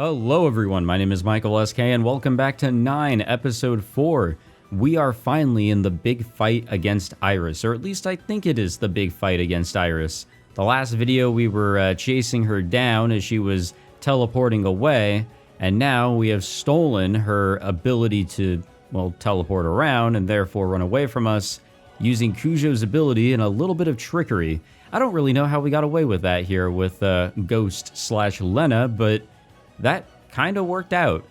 Hello everyone, my name is Michael SK and welcome back to 9, episode 4. We are finally in the big fight against Iris, or at least I think it is the big fight against Iris. The last video we were chasing her down as she was teleporting away, and now we have stolen her ability to, well, teleport around and therefore run away from us using Kujo's ability and a little bit of trickery. I don't really know how we got away with that here with Ghost/Lena, but that kind of worked out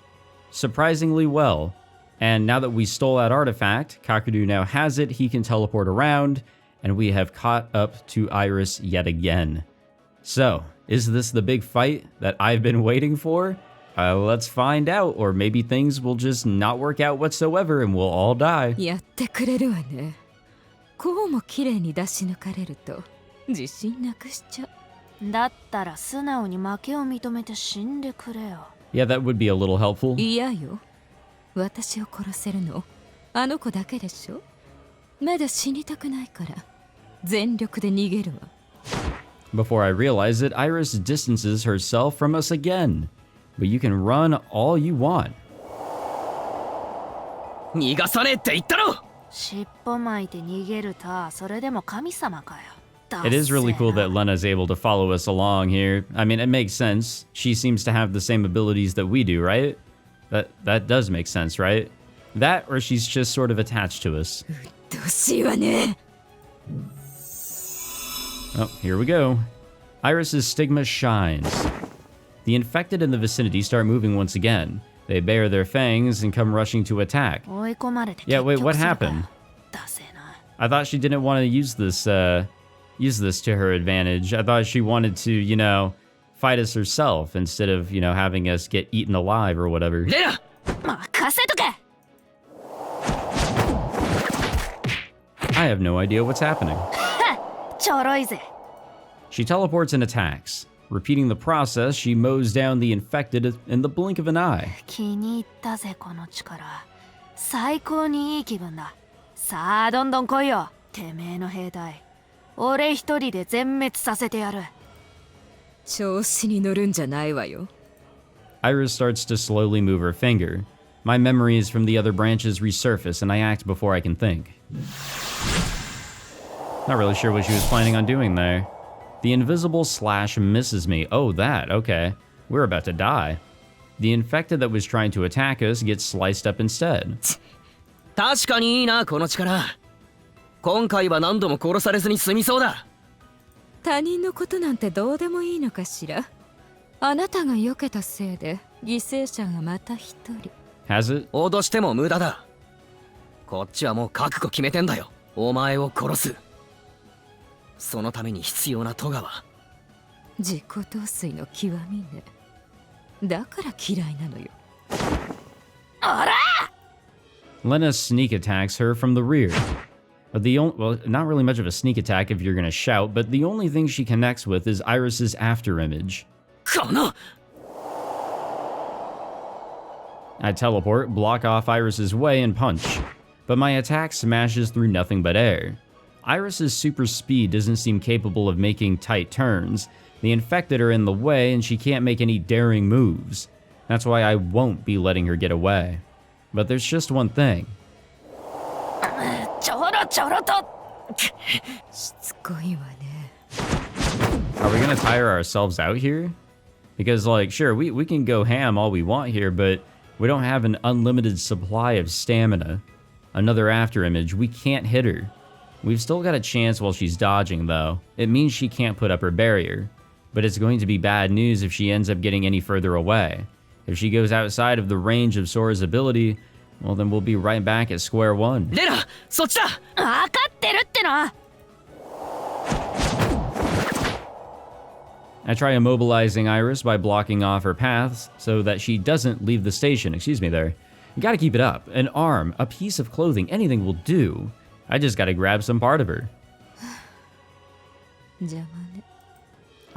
surprisingly well. And now that we stole that artifact, Kakeru now has it, he can teleport around, and we have caught up to Iris yet again. So, is this the big fight that I've been waiting for? Let's find out, or maybe things will just not work out whatsoever and we'll all die. やってくれるわね。こうも綺麗に出し抜かれると自信なくしちゃう。だったら素直に負けを認めて死んでくれよ。Yeah, that would be a little helpful. いやよ。私を殺せるのあの子だけでしょ。まだ死にたくないから全力で逃げるわ。Before I realize it, Iris distances herself from us again. But you can run all you want. 逃がさねえって言ったろ。尻尾巻いて逃げるた、それでも神様かよ。It is really cool that Lena's able to follow us along here. I mean, it makes sense. She seems to have the same abilities that we do, right? That does make sense, right? That, or she's just sort of attached to us. どうしようね。Oh, here we go. Iris's stigma shines. The infected in the vicinity start moving once again. They bare their fangs and come rushing to attack. Yeah, wait, what happened? I thought she didn't want to use this to her advantage. I thought she wanted to, you know, fight us herself instead of, you know, having us get eaten alive or whatever. I have no idea what's happening. She teleports and attacks. Repeating the process, she mows down the infected in the blink of an eye. 気に入ったぜこの力。最高にいい気分だ。さあどんどん来いよ。てめえの兵隊。俺一人で全滅させてやる。調子に乗るんじゃないわよ。Iris starts to slowly move her finger. My memories from the other branches resurface and I act before I can think. Not really sure what she was planning on doing there. The invisible slash misses me. Oh, that. Okay. We're about to die. The infected that was trying to attack us gets sliced up instead. 確かにいいなこの力。今回は何度も殺されずに済みそうだ。他人のことなんてどうでもいいのかしら。あなたが避けたせいで犠牲者がまた一人。Has it? 脅しても無駄だ。こっちはもう覚悟決めてんだよ。お前を殺す。そのために必要なトガは自己陶酔の極みね。だから嫌いなのよ。あら! Lena sneak attacks her from the rear. Well, not really much of a sneak attack if you're gonna shout, but the only thing she connects with is Iris's afterimage. この I teleport, block off Iris's way, and punch. But my attack smashes through nothing but air. Iris's super speed doesn't seem capable of making tight turns. The infected are in the way and she can't make any daring moves. That's why I won't be letting her get away. But there's just one thing. ちょろちょろと。しつこいわね。 Are we gonna tire ourselves out here? Because, like, sure, we can go ham all we want here, but we don't have an unlimited supply of stamina. Another afterimage, we can't hit her. We've still got a chance while she's dodging, though. It means she can't put up her barrier. But it's going to be bad news if she ends up getting any further away. If she goes outside of the range of Sora's ability, well, then we'll be right back at square one. レナ、そっちだ。分かってるっての。I try immobilizing Iris by blocking off her paths so that she doesn't leave the station. Excuse me there. You gotta keep it up. An arm, a piece of clothing, anything will do. I just gotta grab some part of her.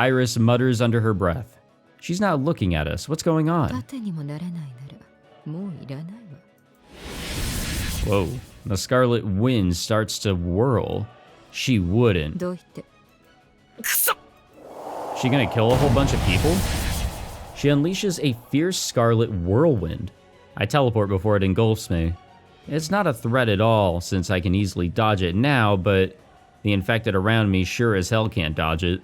Iris mutters under her breath. She's not looking at us. What's going on? Whoa. The scarlet wind starts to whirl. She wouldn't. She gonna kill a whole bunch of people? She unleashes a fierce scarlet whirlwind. I teleport before it engulfs me. It's not a threat at all, since I can easily dodge it now, but the infected around me sure as hell can't dodge it.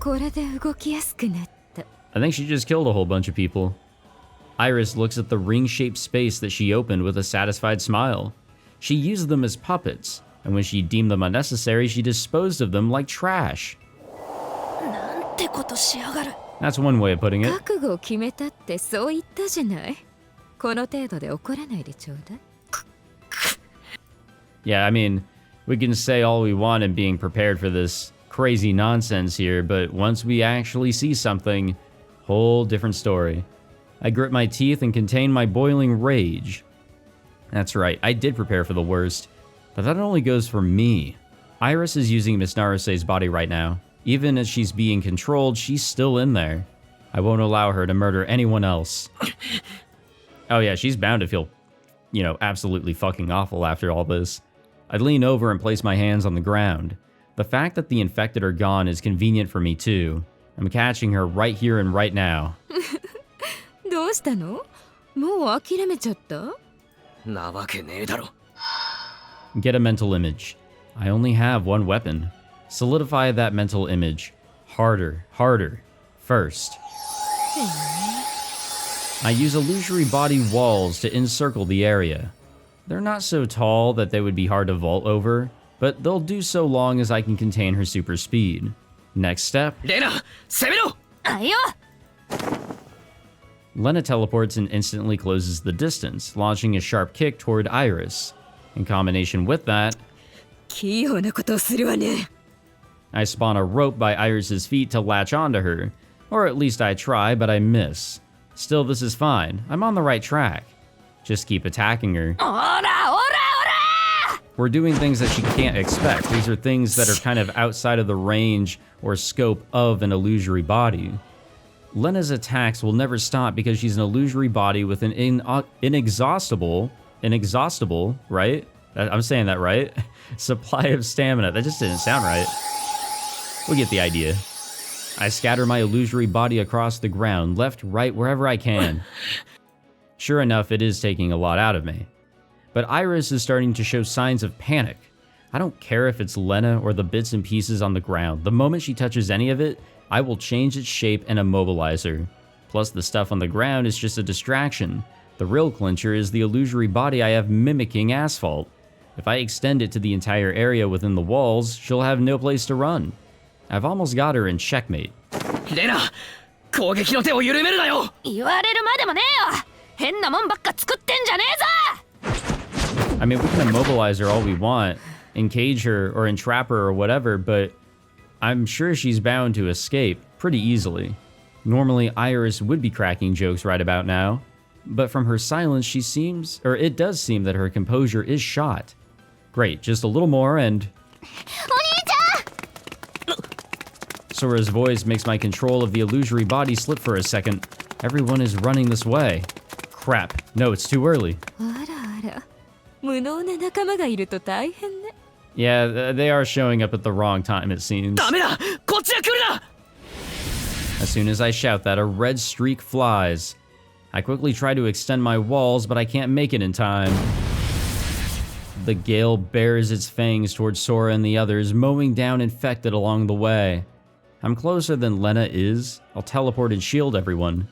これで動きやすくなった。 I think she just killed a whole bunch of people. Iris looks at the ring-shaped space that she opened with a satisfied smile. She used them as puppets, and when she deemed them unnecessary, she disposed of them like trash. なんてことしやがる。 That's one way of putting it. 覚悟を決めたってそう言ったじゃない。この程度で怒らないでちょうだい。 Yeah, I mean, we can say all we want in being prepared for this crazy nonsense here, but once we actually see something, whole different story. I grit my teeth and contain my boiling rage. That's right, I did prepare for the worst, but that only goes for me. Iris is using Miss Narase's body right now. Even as she's being controlled, she's still in there. I won't allow her to murder anyone else. Oh yeah, she's bound to feel, absolutely fucking awful after all this. I lean over and place my hands on the ground. The fact that the infected are gone is convenient for me too. I'm catching her right here and right now. どうしたの？もう諦めちゃった？なわけねえだろ。 Get a mental image. I only have one weapon. Solidify that mental image. Harder, harder. First. I use illusory body walls to encircle the area. They're not so tall that they would be hard to vault over, but they'll do so long as I can contain her super speed. Next step. Lena, 攻めろ! あいよ Lena teleports and instantly closes the distance, launching a sharp kick toward Iris. In combination with that, 器用なことをするわね。 I spawn a rope by Iris's feet to latch onto her. Or at least I try, but I miss. Still, this is fine. I'm on the right track. Just keep attacking her. おらおらおら We're doing things that she can't expect. These are things that are kind of outside of the range or scope of an illusory body. Lena's attacks will never stop because she's an illusory body with an inexhaustible, right? I'm saying that right? Supply of stamina. That just didn't sound right. We'll get the idea. I scatter my illusory body across the ground, left, right, wherever I can. Sure enough, it is taking a lot out of me. But Iris is starting to show signs of panic. I don't care if it's Lena or the bits and pieces on the ground. The moment she touches any of it, I will change its shape and immobilize her. Plus, the stuff on the ground is just a distraction. The real clincher is the illusory body I have mimicking asphalt. If I extend it to the entire area within the walls, she'll have no place to run. I've almost got her in checkmate. レナ、攻撃の手を緩めるなよ。言われるまでもねえよ。変なもんばっか作ってんじゃねえぞ。 I mean, we can immobilize her all we want, encage her or entrap her or whatever, but I'm sure she's bound to escape pretty easily. Normally, Iris would be cracking jokes right about now, but from her silence, it does seem that her composure is shot. Great, just a little more and... Sora's voice makes my control of the illusory body slip for a second. Everyone is running this way. Crap, no, it's too early. あらあら、無能な仲間がいると大変ね。 Yeah, they are showing up at the wrong time, it seems. ダメだ、こっちへ来るな。 As soon as I shout that, a red streak flies. I quickly try to extend my walls, but I can't make it in time. The gale bares its fangs towards Sora and the others, mowing down infected along the way. I'm closer than Lena is. I'll teleport and shield everyone.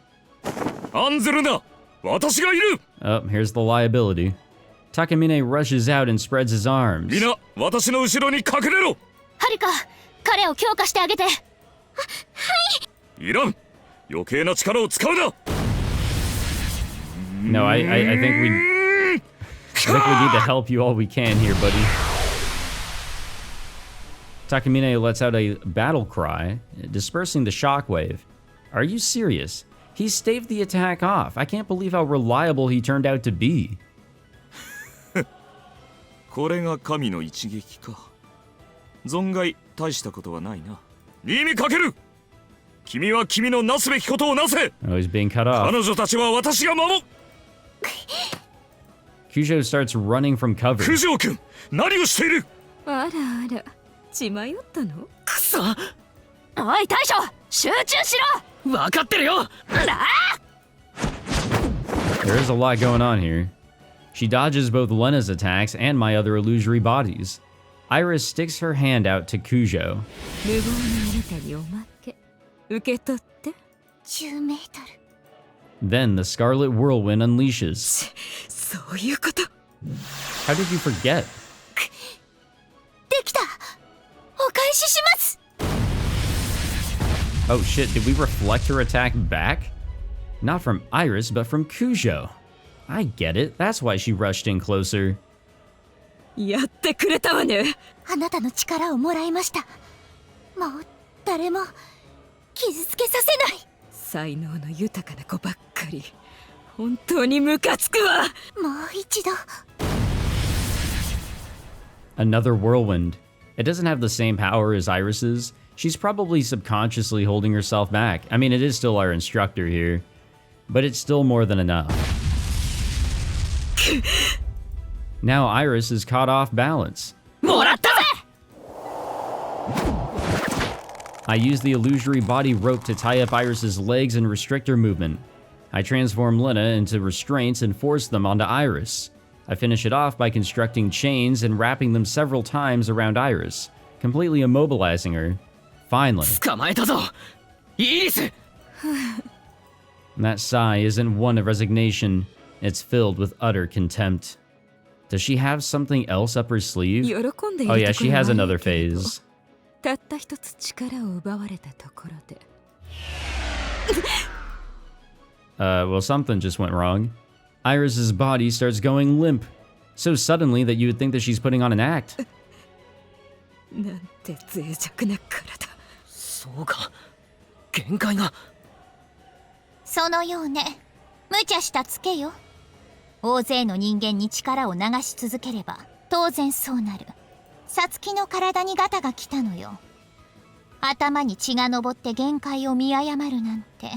案ずるな、私がいる。 Oh, here's the liability. Takamine rushes out and spreads his arms. みんな、私の後ろに隠れろ。はるか、彼を強化してあげて。いらん。余計な力を使うな。 No, I think we need to help you all we can here, buddy. Takamine lets out a battle cry, dispersing the shockwave. Are you serious? He staved the attack off. I can't believe how reliable he turned out to be. これが神の一撃か。存外大したことはないな。新見かける。君は君のなすべきことをなせ。 Oh, he's being cut off. 彼女たちは私が守る。 Kyujo starts running from cover. 九条君、何をしている。あらあら、血迷ったの？くそ。おい大将、集中しろ。分かってるよ。 There is a lot going on here. She dodges both Lena's attacks and my other illusory bodies. Iris sticks her hand out to Kujo. 無謀なあなたにおまけ受け取って。10メートル。 Then the Scarlet Whirlwind unleashes. そういうこと。 How did you forget? できた。お返しします。 Oh shit, did we reflect her attack back? Not from Iris, but from Kujo. I get it. That's why she rushed in closer. やってくれたわね。あなたの力をもらいました。もう誰も傷つけさせない。才能の豊かな子ばっかり。本当にムカつくわ。もう一度。 Another whirlwind. It doesn't have the same power as Iris's. She's probably subconsciously holding herself back. I mean, it is still our instructor here, but it's still more than enough. Now Iris is caught off balance. もらったぜ。 I use the illusory body rope to tie up Iris's legs and restrict her movement. I transform Lena into restraints and force them onto Iris. I finish it off by constructing chains and wrapping them several times around Iris, completely immobilizing her. Finally. 捕まえたぞ。イリス。 That sigh isn't one of resignation, it's filled with utter contempt. Does she have something else up her sleeve? 喜んでいる Oh ところ yeah, は she has ない another けれど phase. たった一つ力を奪われたところで。Well, something just went wrong. Iris's body starts going limp, so suddenly that you would think that she's putting on an act. なんて脆弱な体。そうか。限界が。そのようね。無茶したつけよ。大勢の人間に力を流し続ければ当然そうなる。サツキの体にガタが来たのよ。頭に血が上って限界を見誤るなんて。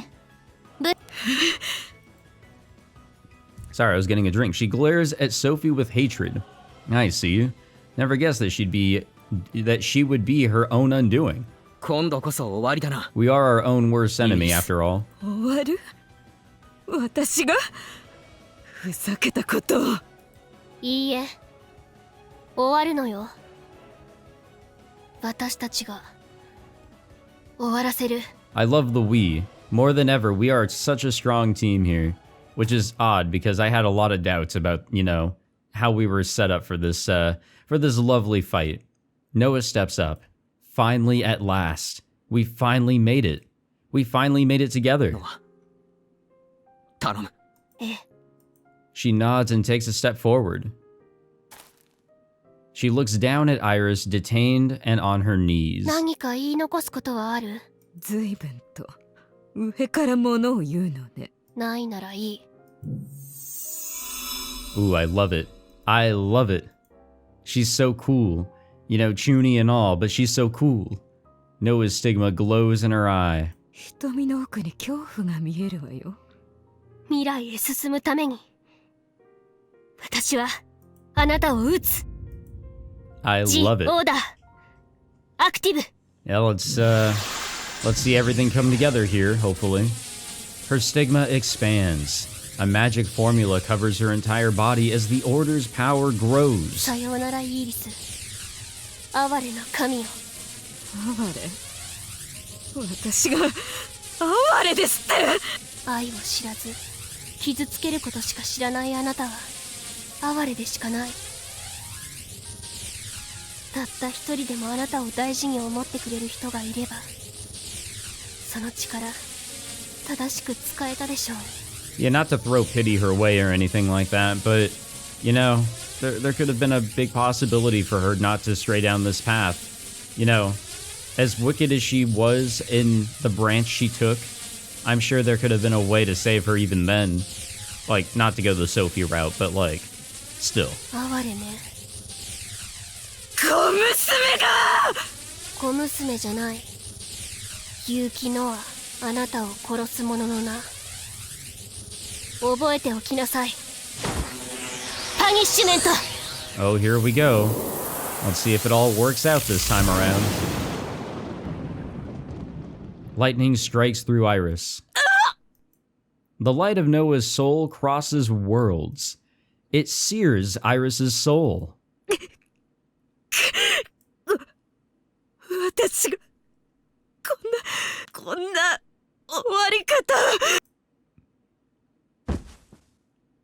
Sorry, I was getting a drink. She glares at Sophie with hatred. I see. Never guessed that she would be her own undoing. 今度こそ終わりだな。 We are our own worst enemy, after all. 終わる？私がふざけたことを。いいえ。終わるのよ。私たちが終わらせる。 I love the we. More than ever, we are such a strong team here. Which is odd because I had a lot of doubts about, you know, how we were set up for this lovely fight. Noah steps up. Finally, at last. We finally made it. We finally made it together. 頼む。 She nods and takes a step forward. She looks down at Iris, detained and on her knees. 何か言い残すことはある？随分と上から物を言うのね。ないならいい。 Ooh, I love it. I love it. She's so cool. You know, chuny and all, but she's so cool. Noah's stigma glows in her eye. 瞳の奥に恐怖が見えるわよ。未来へ進むために私はあなたを撃つ。 I love it. オーダーアクティブ。 Yeah, let's see everything come together here, hopefully. Her stigma expands. A magic formula covers her entire body as the Order's power grows. さようならイーリス。哀れな神よ。哀れ？私が哀れですって。愛を知らず傷つけることしか知らないあなたは哀れでしかない。たった一人でもあなたを大事に思ってくれる人がいればその力正しく使えたでしょう。 Yeah, not to throw pity her way or anything like that, but, you know, there could have been a big possibility for her not to stray down this path. You know, as wicked as she was in the branch she took, I'm sure there could have been a way to save her even then. Like, not to go the Sophie route, but like, still. 哀れね。小娘が！小娘じゃない。結城ノア、あなたを殺す者の名。覚えておきなさい。パニッシュメント。 Oh, here we go. Let's see if it all works out this time around. Lightning strikes through Iris. The light of Noah's soul crosses worlds. It sears Iris's soul. 私がこんな終わり方。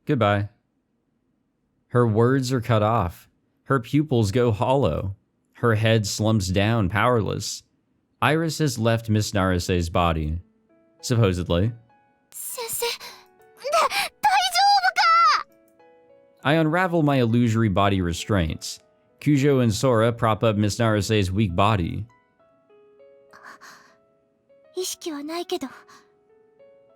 Goodbye. Her words are cut off. Her pupils go hollow. Her head slumps down, powerless. Iris has left Miss Narase's body. Supposedly. 先生、大丈夫か？ I unravel my illusory body restraints. Kujo and Sora prop up Miss Narase's weak body. 意識はないけど、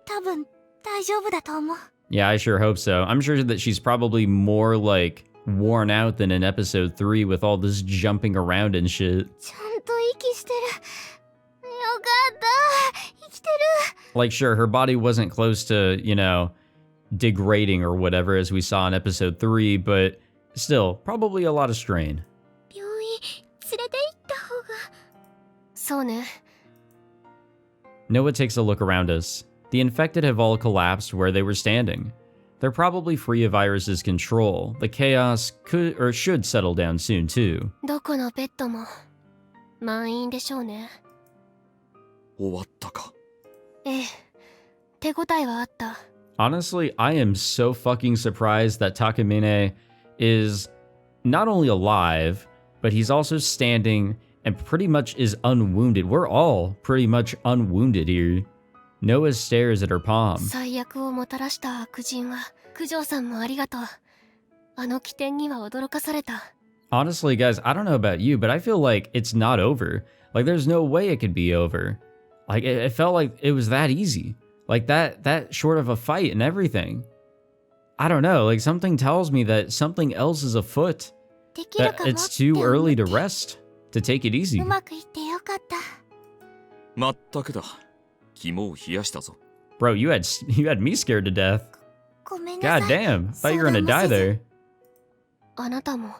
多分大丈夫だと思う。 Yeah, I sure hope so. I'm sure that she's probably more, like, worn out than in episode 3 with all this jumping around and shit. ちゃんと息してる。よかった。生きてる。 Like, sure, her body wasn't close to, you know, degrading or whatever as we saw in episode 3, but still, probably a lot of strain. 病院連れて行った方が。そうね。 Noah takes a look around us. The infected have all collapsed where they were standing. They're probably free of Iris's control. The chaos could or should settle down soon, too. どこのベッドも満員でしょうね。終わったか。ええ、手応えはあった。 Honestly, I am so fucking surprised that Takamine is not only alive, but he's also standing and pretty much is unwounded. We're all pretty much unwounded here. Noah stares at her palm. 最悪をもたらした悪人は九条さんもありがとう。あの起点には驚かされた。 Honestly, guys, I don't know about you, but I feel like it's not over. Like, there's no way it could be over. Like, it felt like it was that easy. Like, that short of a fight and everything. I don't know, like, something tells me that something else is afoot. できる That かもって it's too 思っ early て to rest, to take it easy. うまくいってよかった。まったくだ。肝を冷やしたぞ。Bro, you had me scared to death. ごめんな God さい。 damn, thought you were gonna die there. あなたも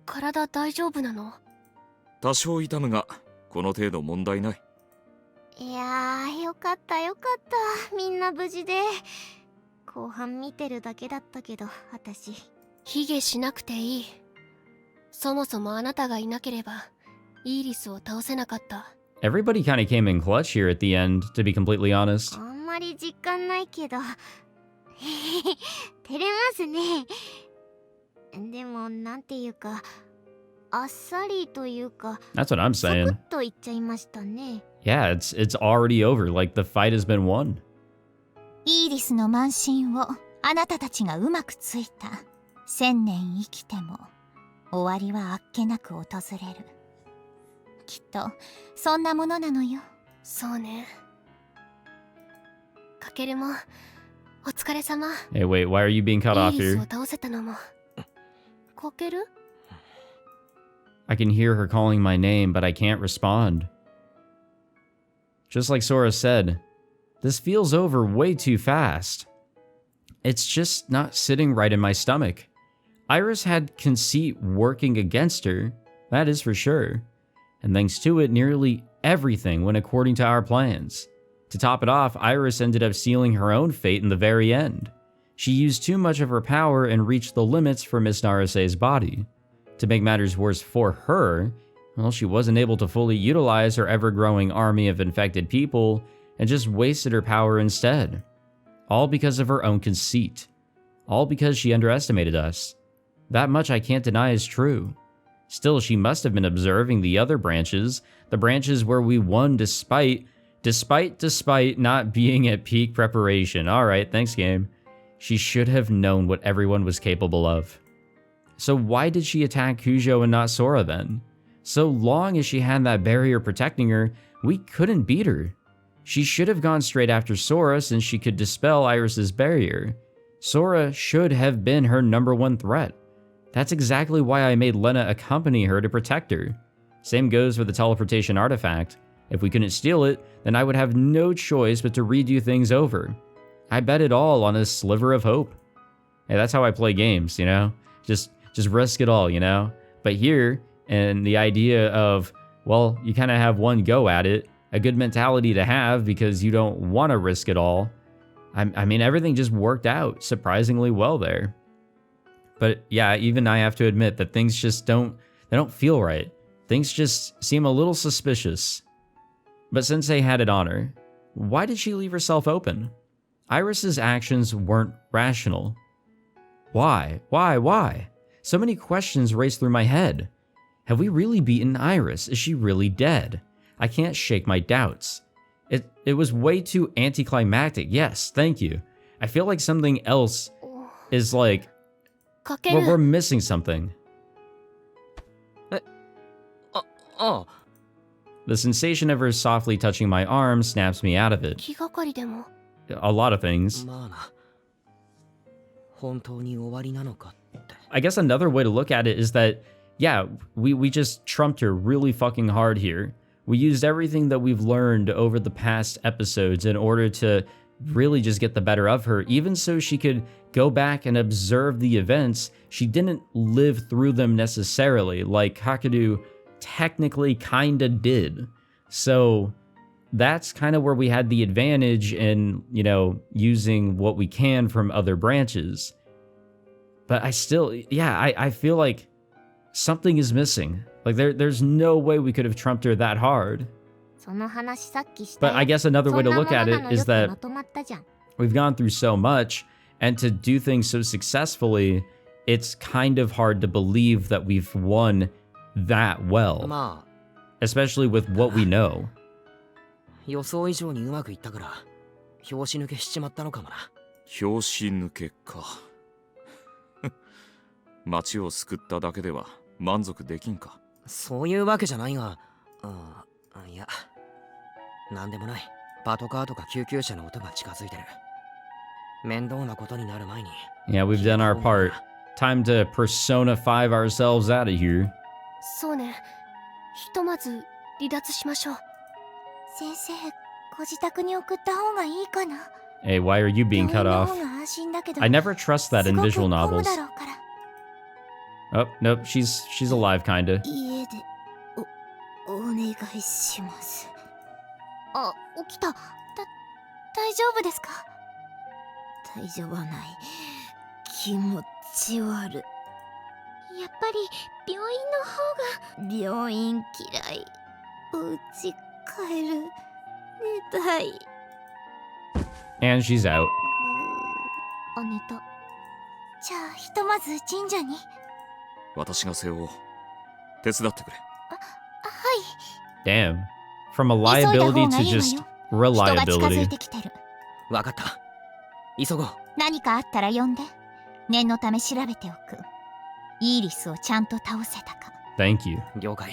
体大丈夫なの？多少痛むが、この程度問題ない。いやー、よかったよかった。みんな無事で。後半見てるだけだったけど、私。卑下しなくていい。そもそもあなたがいなければイーリスを倒せなかった。 Everybody kind of came in clutch here at the end, to be completely honest. あんまり実感ないけど。照れますね。でも、なんていうか、あっさりというか、 That's what I'm サク saying. ッといっちゃいましたね。 Yeah, it's already over. Like, the fight has been won. イーリスの慢心をあなたたちがうまくついた。1000年生きても終わりはあっけなく訪れる。きっとそんなものなのよ。そうね。かけるもお疲れ様。 Hey, wait, why are you being cut イ off ーリス here? を倒せたのも。かける？ I can hear her calling my name, but I can't respond. Just like Sora said, this feels over way too fast. It's just not sitting right in my stomach. Iris had conceit working against her, that is for sure. And thanks to it, nearly everything went according to our plans. To top it off, Iris ended up sealing her own fate in the very end. She used too much of her power and reached the limits for Miss Narase's body. To make matters worse for her, well, she wasn't able to fully utilize her ever-growing army of infected people and just wasted her power instead. All because of her own conceit. All because she underestimated us. That much I can't deny is true. Still, she must have been observing the other branches, the branches where we won despite not being at peak preparation. Alright, thanks game. She should have known what everyone was capable of. So why did she attack Kujo and not Sora then? So long as she had that barrier protecting her, we couldn't beat her. She should have gone straight after Sora since she could dispel Iris's barrier. Sora should have been her #1 threat. That's exactly why I made Lena accompany her to protect her. Same goes for the teleportation artifact. If we couldn't steal it, then I would have no choice but to redo things over. I bet it all on a sliver of hope. Hey, that's how I play games, you know? Just risk it all, you know? But here, and the idea of, well, you kind of have one go at it, a good mentality to have because you don't want to risk it all. I mean, everything just worked out surprisingly well there. But yeah, even I have to admit that things just don't feel right. Things just seem a little suspicious. But Sensei had it on her. Why did she leave herself open? Iris's actions weren't rational. Why? So many questions raced through my head. Have we really beaten Iris? Is she really dead? I can't shake my doubts. It was way too anticlimactic. Yes, thank you. I feel like something else is like... Kakeru. we're missing something. Oh. The sensation of her softly touching my arm snaps me out of it. 気がかりでも A lot of things. まあな。本当に終わりなのかって。 I guess another way to look at it is that, yeah, we just trumped her really fucking hard here. We used everything that we've learned over the past episodes in order to really just get the better of her, even so she could go back and observe the events. She didn't live through them necessarily, like Kakeru technically kinda did. So that's kind of where we had the advantage in, you know, using what we can from other branches. But I still, yeah, I feel like something is missing. Like there's no way we could have trumped her that hard. その話さっきした But I guess another way to look at it is that まとまったじゃん we've gone through so much, and to do things so successfully, it's kind of hard to believe that we've won that well, まあ、 especially with what we know. 予想以上にうまくいったから、拍子抜けしちまったのかもな。拍子抜けか。町を救っただけでは満足できんか。そういうわけじゃないが、いや、なんでもない。パトカーとか救急車の音が近づいてる。面倒なことになる前に。Yeah, we've done our part. Time to Persona 5 ourselves out of here. そうねひとまず離脱しましょう先生ご自宅に送った方がいいかな Hey, why are you being cut 病院の off? 方が安心だけど I never trust that in すごく visual 混む novels. だろうから Oh, nope, she's alive, kinda. 家でお願いしますあ起きた大丈夫ですか大丈夫はない気持ち悪いやっぱり病院の方が病院嫌いお家帰る寝たい And she's out. 寝たじゃあひとまず神社に私が背負おう。手伝ってくれ。はい Damn. From a liability to just 人が近づ reliability. いてきてるわかった。急ごう。何かあったら呼んで念のため調べておくイーリスをちゃんと倒せたか Thank you. 了解。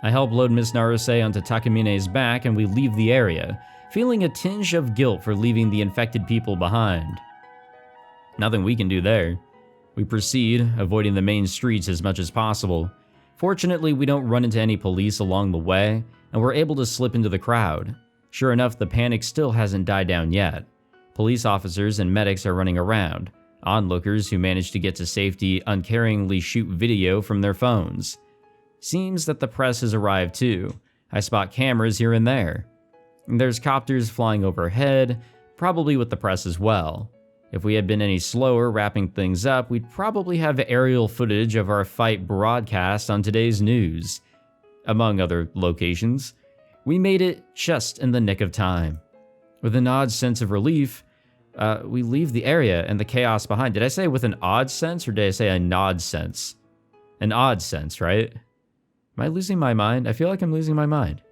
I help load Miss Naruse onto Takamine's back and we leave the area, feeling a tinge of guilt for leaving the infected people behind. Nothing we can do there. We proceed, avoiding the main streets as much as possible. Fortunately, we don't run into any police along the way, and we're able to slip into the crowd. Sure enough, the panic still hasn't died down yet. Police officers and medics are running around. Onlookers who manage to get to safety uncaringly shoot video from their phones. Seems that the press has arrived too. I spot cameras here and there. There's copters flying overhead, probably with the press as well. If we had been any slower wrapping things up, we'd probably have aerial footage of our fight broadcast on today's news. Among other locations. We made it just in the nick of time. With an odd sense of relief, we leave the area and the chaos behind. Did I say with an odd sense or did I say a nod sense? An odd sense, right? Am I losing my mind? I feel like I'm losing my mind.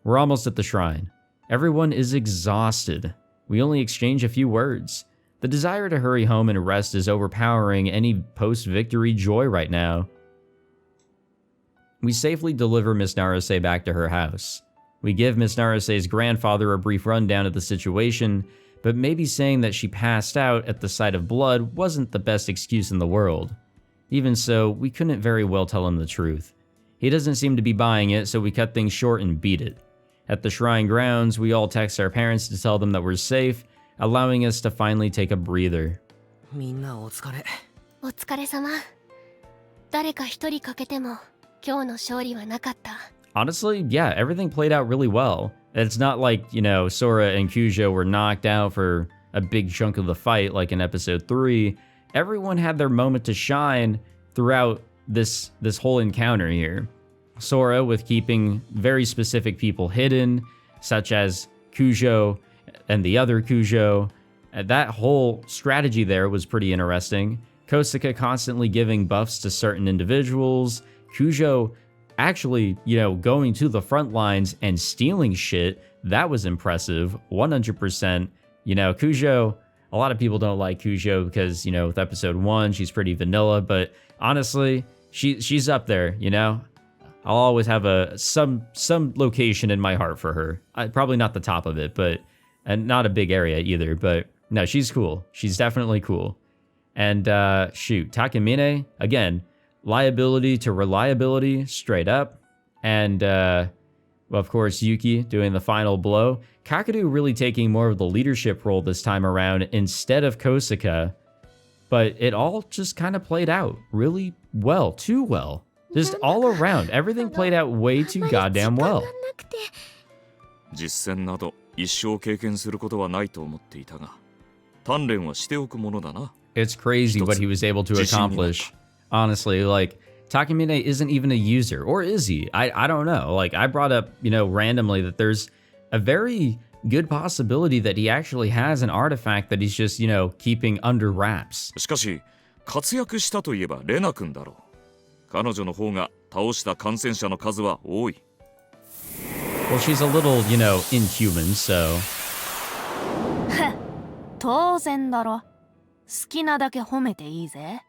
We're almost at the shrine. Everyone is exhausted. We only exchange a few words. The desire to hurry home and rest is overpowering any post-victory joy right now. We safely deliver Miss Naruse back to her house. We give Miss Naruse's grandfather a brief rundown of the situation, but maybe saying that she passed out at the sight of blood wasn't the best excuse in the world. Even so, we couldn't very well tell him the truth. He doesn't seem to be buying it, so we cut things short and beat it. At the shrine grounds, we all text our parents to tell them that we're safe, allowing us to finally take a breather. みんなお疲れ。お疲れ様誰か一人欠けても今日の勝利はなかった honestly, yeah, everything played out really well. It's not like, Sora and Kujo were knocked out for a big chunk of the fight like in episode 3. Everyone had their moment to shine throughout this whole encounter here. Sora with keeping very specific people hidden, such as Kujo and the other Kujo. That whole strategy there was pretty interesting. Kosaka constantly giving buffs to certain individuals. Kujo actually, going to the front lines and stealing shit. That was impressive, 100%. Kujo, a lot of people don't like Kujo because, with episode 1, she's pretty vanilla, but honestly, she's up there, I'll always have some location in my heart for her. Probably not the top of it, and not a big area either, but no, she's cool. She's definitely cool. And Takamine, again, liability to reliability, straight up. And, of course, Yuki doing the final blow. Kakeru really taking more of the leadership role this time around instead of Kosaka. But it all just kind of played out really well, too well. Just all around, everything played out way too goddamn well. 実戦など一生経験することはないと思っていたが、鍛錬はしておくものだな。 It's crazy what he was able to accomplish. Honestly, like, Takamine isn't even a user, or is he? I don't know. Like, I brought up, randomly that there's a very good possibility that he actually has an artifact that he's just, keeping under wraps. しかし、活躍したといえばレナ君だろう。彼女の方が倒した感染者の数は多い。Well, she's a little, inhuman, so. 当然だろ。好きなだけ褒めていいぜ。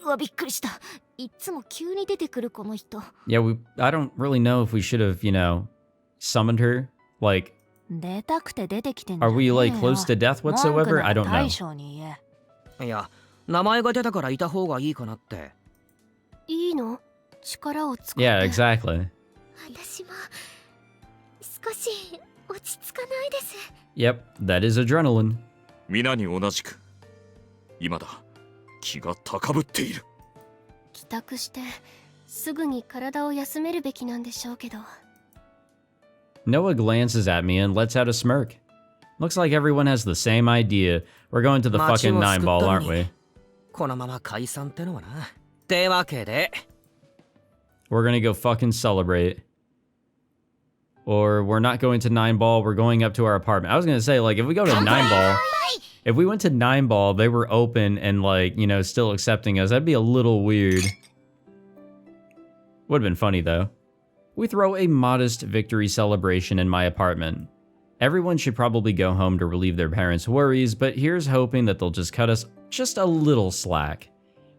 うわ、びっくりした。いつも急に出てくるこの人。Yeah, I don't really know if we should have, summoned her. Like, 出たくて出てきてんじゃ are ねえ we, よ。 like, close to death whatsoever? I don't 大 know. 将に言え。いや、名前が出たからいた方がいいかなって。いいの？力を使って。Yeah, exactly. 私も少し落ち着かないです。Yep, that is adrenaline. 皆に同じく。今だ。気が高ぶっている。帰宅してすぐに体を休めるべきなんでしょうけど。Noah glances at me and lets out a smirk. Looks like everyone has the same idea. We're going to the fucking 9 ball, aren't we? このまま解散ってのはな。ってわけで。We're gonna go fucking celebrate. Or we're not going to 9 ball, we're going up to our apartment. I was gonna say, like, if we go to 9 ball, if we went to 9 ball, they were open and, like, still accepting us, that'd be a little weird. Would've been funny, though. We throw a modest victory celebration in my apartment. Everyone should probably go home to relieve their parents' worries, but here's hoping that they'll just cut us just a little slack.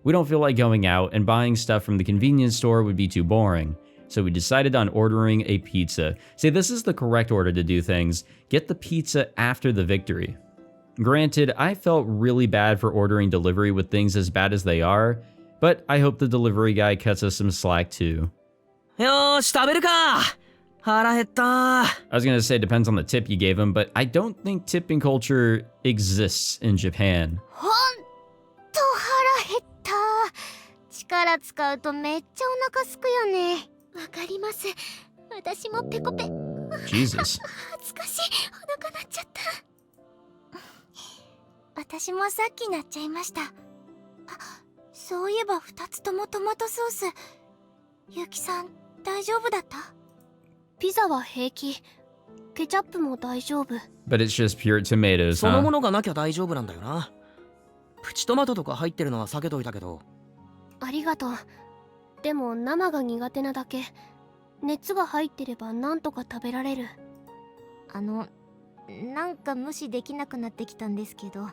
We don't feel like going out, and buying stuff from the convenience store would be too boring. So we decided on ordering a pizza. See, this is the correct order to do things. Get the pizza after the victory. Granted, I felt really bad for ordering delivery with things as bad as they are, but I hope the delivery guy cuts us some slack too. よーし、食べるか。腹減った。 I was gonna say it depends on the tip you gave him, but I don't think tipping culture exists in Japan. ほんと腹減った。力使うとめっちゃお腹すくよね。わかります。私もペコペ。Jesus. 恥ずかしい。お腹鳴っちゃった。私もさっき鳴っちゃいました。あ、そういえば2つともトマトソース。ゆきさん、大丈夫だった？ピザは平気。ケチャップも大丈夫。But it's just pure tomatoes, そのも huh? のがなきゃ大丈夫なんだよな。プチトマトとか入ってるのは避けといたけど。ありがとう。でも生が苦手なだけ。熱が入ってればなんとか食べられる。なんか無視できなくなってきたんですけど、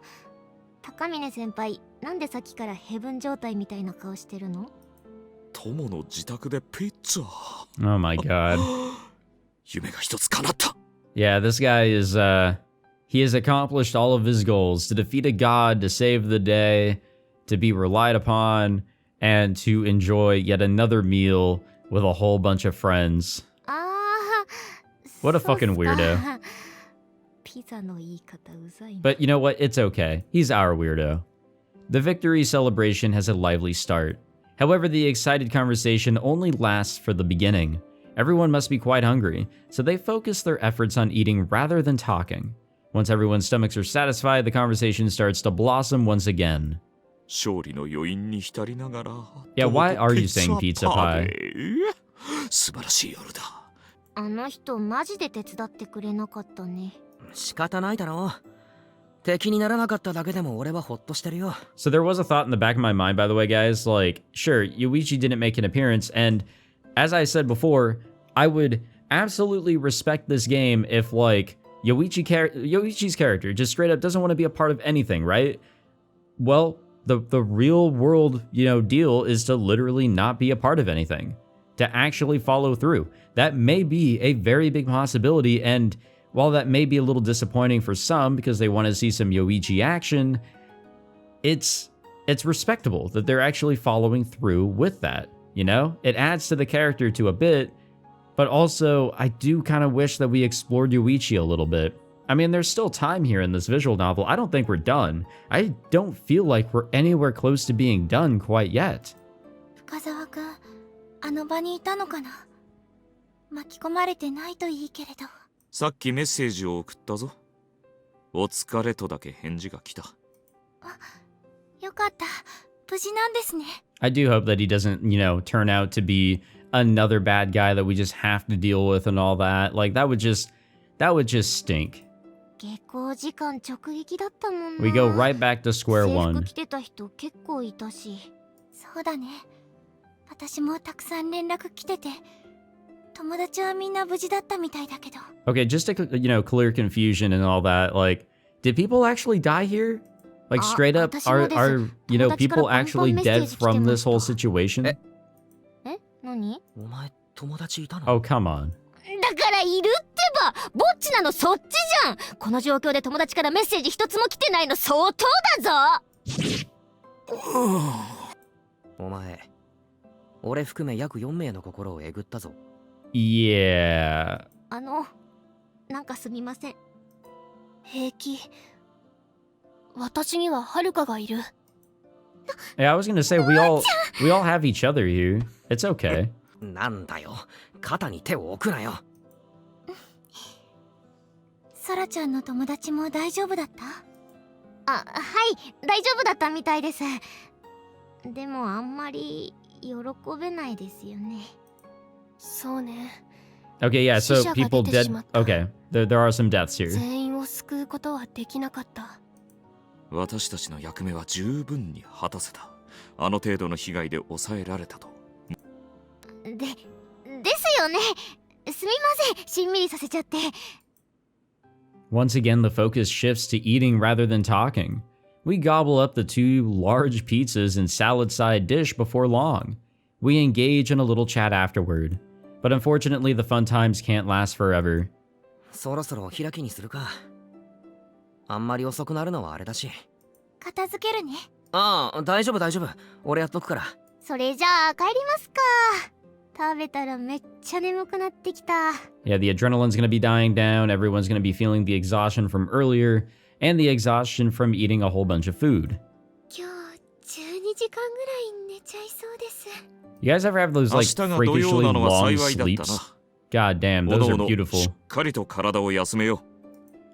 高峰先輩、なんでさっきからヘブン状態みたいな顔してるの？友の自宅でピッツァ。 Oh my god. 夢が一つ叶った。 Yeah, this guy is, he has accomplished all of his goals. To defeat a god, to save the day, to be relied upon, and to enjoy yet another meal with a whole bunch of friends. What a fucking weirdo. But you know what? It's okay. He's our weirdo. The victory celebration has a lively start. However, the excited conversation only lasts for the beginning. Everyone must be quite hungry, so they focus their efforts on eating rather than talking. Once everyone's stomachs are satisfied, the conversation starts to blossom once again. 勝利の余韻に浸りながら Yeah, why are you saying pizza pie? 素晴らしい夜だ。あの人マジで手伝ってくれなかったね。仕方ないだろう。敵にならなかっただけでも俺はホッとしてるよ。 So there was a thought in the back of my mind, by the way, guys, like, sure, Yuichi didn't make an appearance, and as I said before, I would absolutely respect this game if, like, Yoichi's character just straight up doesn't want to be a part of anything, right? Well, the real world, deal is to literally not be a part of anything, to actually follow through. That may be a very big possibility, and while that may be a little disappointing for some because they want to see some Yoichi action, it's respectable that they're actually following through with that, It adds to the character to a bit, but also I do kind of wish that we explored Yoichi a little bit. I mean, there's still time here in this visual novel. I don't think we're done. I don't feel like we're anywhere close to being done quite yet. 深沢君、あの場にいたのかな。巻き込まれてないといいけれど。さっきメッセージを送ったぞ。お疲れとだけ返事が来た。あ、よかった。無事なんですね。I do hope that he doesn't, turn out to be another bad guy that we just have to deal with and all that. Like, that would just stink. 下校時間直撃だったもんな。 We go right back to square 制 one. 服着てた人結構いたし。そうだね。私もたくさん連絡来てて、友達はみんな無事だったみたいだけど。 Okay, just to, clear confusion and all that, like, did people actually die here? Like, straight up, are people actually dead from this whole situation? え、何？お前友達いたの？ Oh, come on. だからいるってば。ぼっちなのそっちじゃん。この状況で友達からメッセージ一つも来てないの相当だぞ。お前、俺含め約4名の心をえぐったぞ。Yeah. なんかすみません。平気。私にははるかがいる。Yeah, I was gonna say we all have each other here. It's okay. なんだよ、肩に手を置くなよ。サラちゃんの友達も大丈夫だった？はい、大丈夫だったみたいです。でもあんまり喜べないですよね。そうね。 Okay, yeah, so 死者が people 出て dead. しまった。 Okay, there are some deaths here. 全員を救うことはできなかった。私たちの役目は十分に果たせた。あの程度の被害で抑えられたと。ですよね。すみません、しんみりさせちゃって。Once again, the focus shifts to eating rather than talking. We gobble up the 2 large pizzas and salad side dish before long. We engage in a little chat afterward. But unfortunately, the fun times can't last forever. そろそろ開きにするか。あんまり遅くなるのはあれだし。片付けるね。ああ、大丈夫大丈夫。俺やっとくから。それじゃあ帰りますか。食べたらめっちゃ眠くなってきた。 Yeah, the adrenaline's gonna be dying down, everyone's gonna be feeling the exhaustion from earlier, and the exhaustion from eating a whole bunch of food. 今日12時間ぐらい寝ちゃいそうです。 You guys ever have those, 明 like, 日が土曜 freakishly なのは long 幸いだった sleeps? な。 God damn, お those の are おの beautiful. しっかりと体を休めよ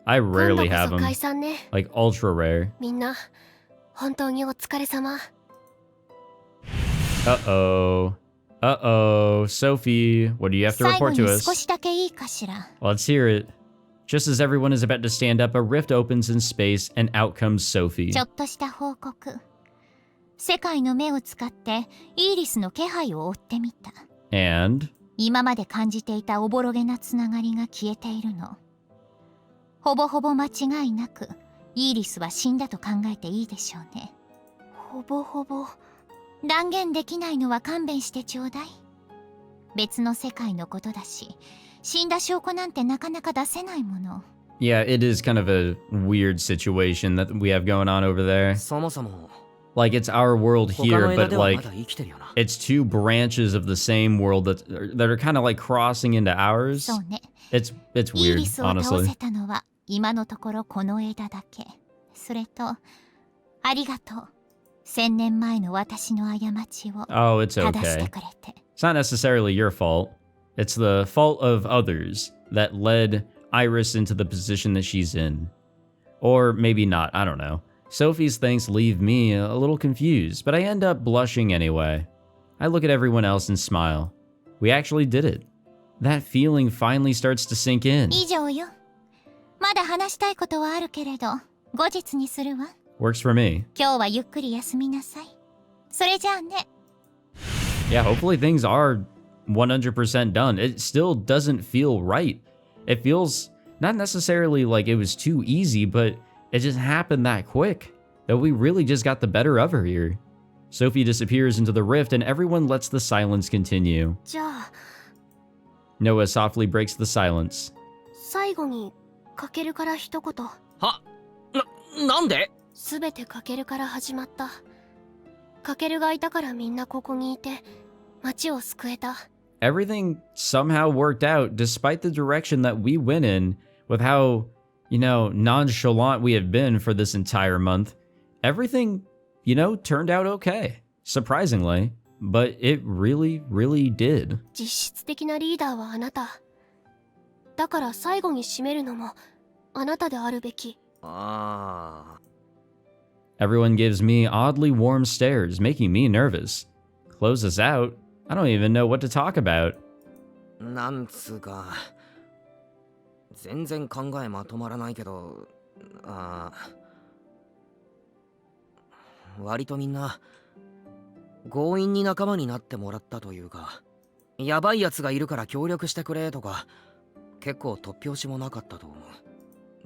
I 今 rarely 度 have こそ them. 解散ね。 Like, ultra rare. みんな、本当にお疲れ様。Uh-oh. Uh-oh. Sophie, what do you have to 最後 report に to 少 us? しだけいいかしら。 Let's hear it. Just as everyone is about to stand up, a rift opens in space, and out comes Sophie. ちょっとした報告。世界の目を使ってイーリスの気配を追ってみた。And? 今まで感じていたおぼろげなつながりが消えているの。ほぼほぼ間違いなくイーリスは死んだと考えていいでしょうね。ほぼほぼ。断言できないのは勘弁してちょうだい。別の世界のことだし、死んだ証拠なんてなかなか出せないもの。 Yeah, it is kind of a weird situation that we have going on over there. そもそも Like, it's our world 他の here, 枝 but ではま like, だ生きてるよな。 it's 2 branches of the same world that are kind of like crossing into ours. そうね。 It's イー weird, リスを倒 honestly. せたのは今のところこの枝だけ。それと、ありがとう。1000年前の私の過ちを Oh, it's 正して okay. くれて。It's not necessarily your fault. It's the fault of others that led Iris into the position that she's in. Or maybe not, I don't know. Sophie's thanks leave me a little confused, but I end up blushing anyway. I look at everyone else and smile. We actually did it. That feeling finally starts to sink in. 以上よ。まだ話したいことはあるけれど、後日にするわ。 Works for me. 今日はゆっくり休みなさい。それじゃあね。 Yeah, hopefully things are 100% done. It still doesn't feel right. It feels not necessarily like it was too easy, but it just happened that quick. That we really just got the better of her here. Sophie disappears into the rift and everyone lets the silence continue. じゃあ Noah softly breaks the silence. 最後にかけるから一言。なんで？すべてかけるから始まった。かけるがいたからみんなここにいて町を救えた。 Everything somehow worked out despite the direction that we went in with how, nonchalant we have been for this entire month. Everything, turned out okay. Surprisingly. But it really, really did. 実質的なリーダーはあなた。だから最後に締めるのもあなたであるべき。Everyone gives me oddly warm stares, making me nervous. Close us out? I don't even know what to talk about. なんつうか、全然考えまとまらないけど、割とみんな強引に仲間になってもらったというか、やばいやつがいるから協力してくれとか、結構突拍子もなかったと思う。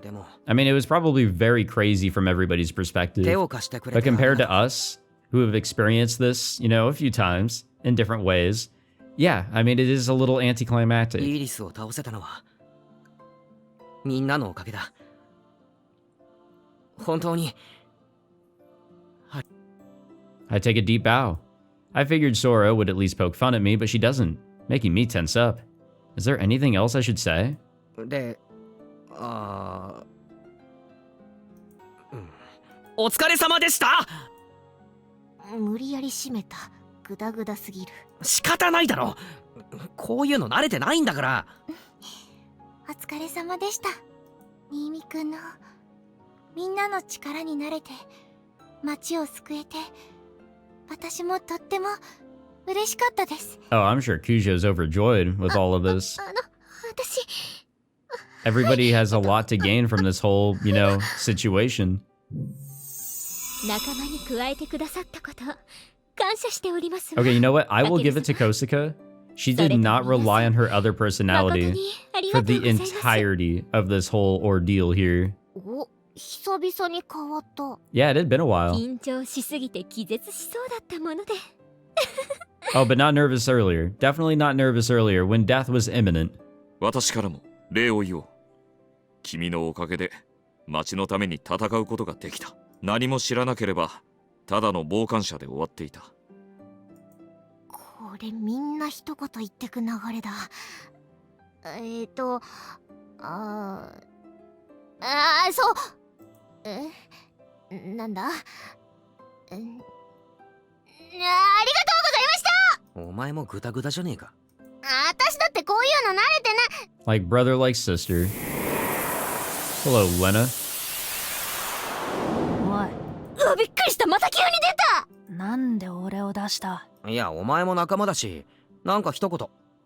でも、I mean, it was probably very crazy from everybody's perspective. 手を貸してくれ But て compared to us, who have experienced this, a few times in different ways, yeah, I mean, it is a little イ anticlimactic. ギリスを倒せたのはみんなのおかげだ。本当に。I take a deep bow. I figured Sora would at least poke fun at me, but she doesn't, making me tense up. Is there anything else I should say? で、お疲れ様でした。無理やり締めた。グダグダすぎる。仕方ないだろ。こういうの慣れてないんだから。お疲れ様でした。新見くんのみんなの力になれて町を救えて私もとっても嬉しかったです。 Oh, I'm sure Kujo's overjoyed with all of this. 私 Everybody has a lot to gain from this whole, situation. 仲間に加えてくださったこと感謝しておりますわ。 Okay, you know what? I will give it to Kosuka. She did not rely on her other personality for the entirety of this whole ordeal here. お、久々に変わった。 Yeah, it had been a while. 緊張しすぎて気絶しそうだったもので。 Oh, but not nervous earlier. Definitely not nervous earlier when death was imminent. 私からも礼を言おう。君のおかげで町のために戦うことができた。何も知らなければただの傍観者で終わっていた。これみんな一言言ってく流れだ。そう。なんだ。ありがとうございました。お前もグダグダじゃねえか。私だってこういうの慣れてない。 Like brother, like sister. Hello, Lena. おい。うわ、びっくりした。また急に出た。なんで俺を出した？いや、お前も仲間だし、なんか一言。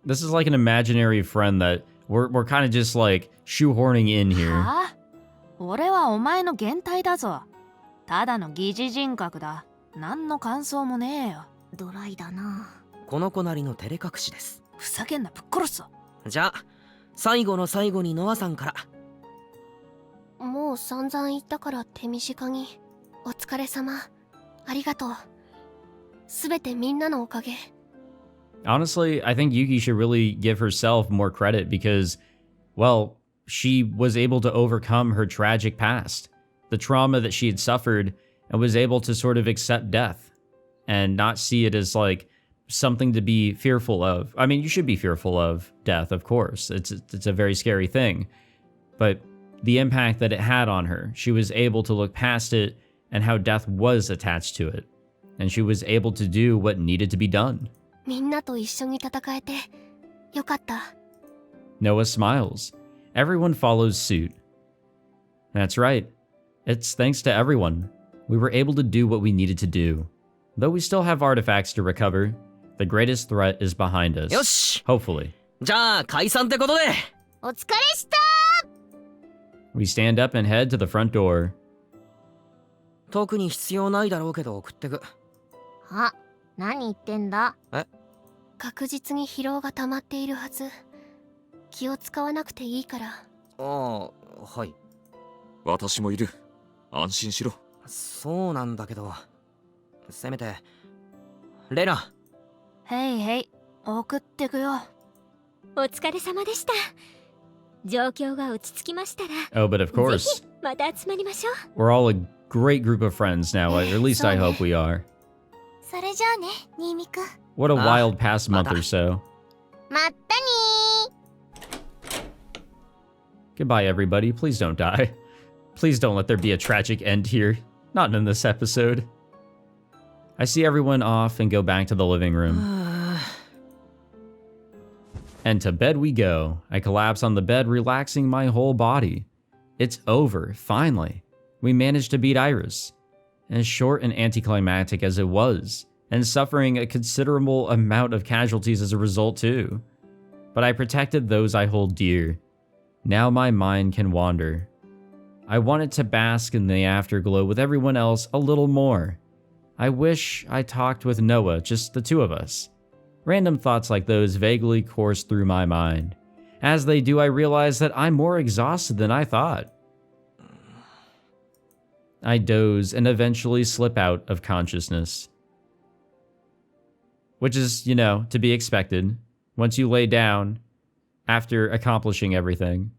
This is like an imaginary friend that we're kind of just like shoehorning in here. はあ？俺はお前の原体だぞ。ただの疑似人格だ。何の感想もねえよ。ドライだな。この子なりの照れ隠しです。ふざけんな、ぶっ殺すぞ。じゃあ、最後の最後にノアさんから。もう散々言ったから手短に。お疲れ様。ありがとう。すべてみんなのおかげ。 Honestly, I think Yuki should really give herself more credit because, well, she was able to overcome her tragic past, the trauma that she had suffered, and was able to sort of accept death and not see it as like something to be fearful of. I mean, you should be fearful of death, of course. It's a very scary thing. But the impact that it had on her, she was able to look past it and how death was attached to it. And she was able to do what needed to be done. みんなと一緒に戦えてよかった。 Noah smiles. Everyone follows suit. That's right. It's thanks to everyone. We were able to do what we needed to do. Though we still have artifacts to recover, the greatest threat is behind us. よし Hopefully. じゃあ解散ってことで。お疲れした。 We stand up and head to the front door. 特に必要ないだろうけど送ってく。あ、何言ってんだ。確実に疲労が溜まっているはず。気を使わなくていいから。ああ、はい。私もいる。安心しろ。そうなんだけど、せめてレナ。へいへい、送ってくよ。お疲れ様でした。状況が落ち着きましたら、 Oh, but of ぜ course, ひまた集まりましょう。 we're all a great group of friends now, or at least I hope we are. それじゃあね、新見くん。 What a Ah, wild past month or so. まったに Goodbye, everybody. Please don't die. Please don't let there be a tragic end here. Not in this episode. I see everyone off and go back to the living room. And to bed we go. I collapse on the bed, relaxing my whole body. It's over, finally. We managed to beat Iris. As short and anticlimactic as it was, and suffering a considerable amount of casualties as a result too. But I protected those I hold dear. Now my mind can wander. I wanted to bask in the afterglow with everyone else a little more. I wish I talked with Noah, just the two of us. Random thoughts like those vaguely course through my mind. As they do, I realize that I'm more exhausted than I thought. I doze and eventually slip out of consciousness. Which is, you know, to be expected once you lay down after accomplishing everything.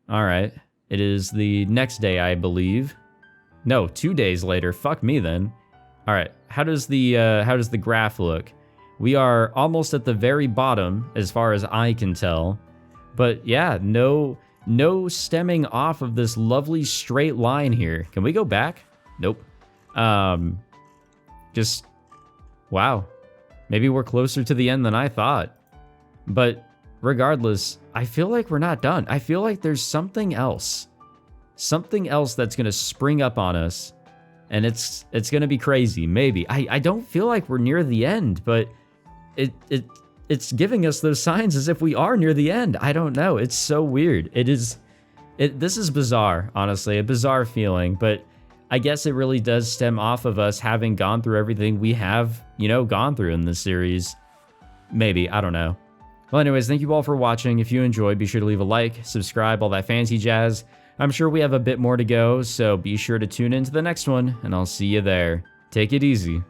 Alright, it is the next day, I believe. No, 2 days later. Fuck me then. Alright, how does the graph look? We are almost at the very bottom as far as I can tell. But yeah, no stemming off of this lovely straight line here. Can we go back? Nope. Just wow. Maybe we're closer to the end than I thought. But regardless, I feel like we're not done. I feel like there's something else. Something else that's going to spring up on us. And it's going to be crazy, maybe. I don't feel like we're near the end, but it's giving us those signs as if we are near the end. I don't know. It's so weird. This is bizarre, honestly. A bizarre feeling, but I guess it really does stem off of us having gone through everything we have, you know, gone through in this series. Maybe. I don't know. Well, anyways, thank you all for watching. If you enjoyed, be sure to leave a like, subscribe, all that fancy jazz. I'm sure we have a bit more to go, so be sure to tune in to the next one, and I'll see you there. Take it easy.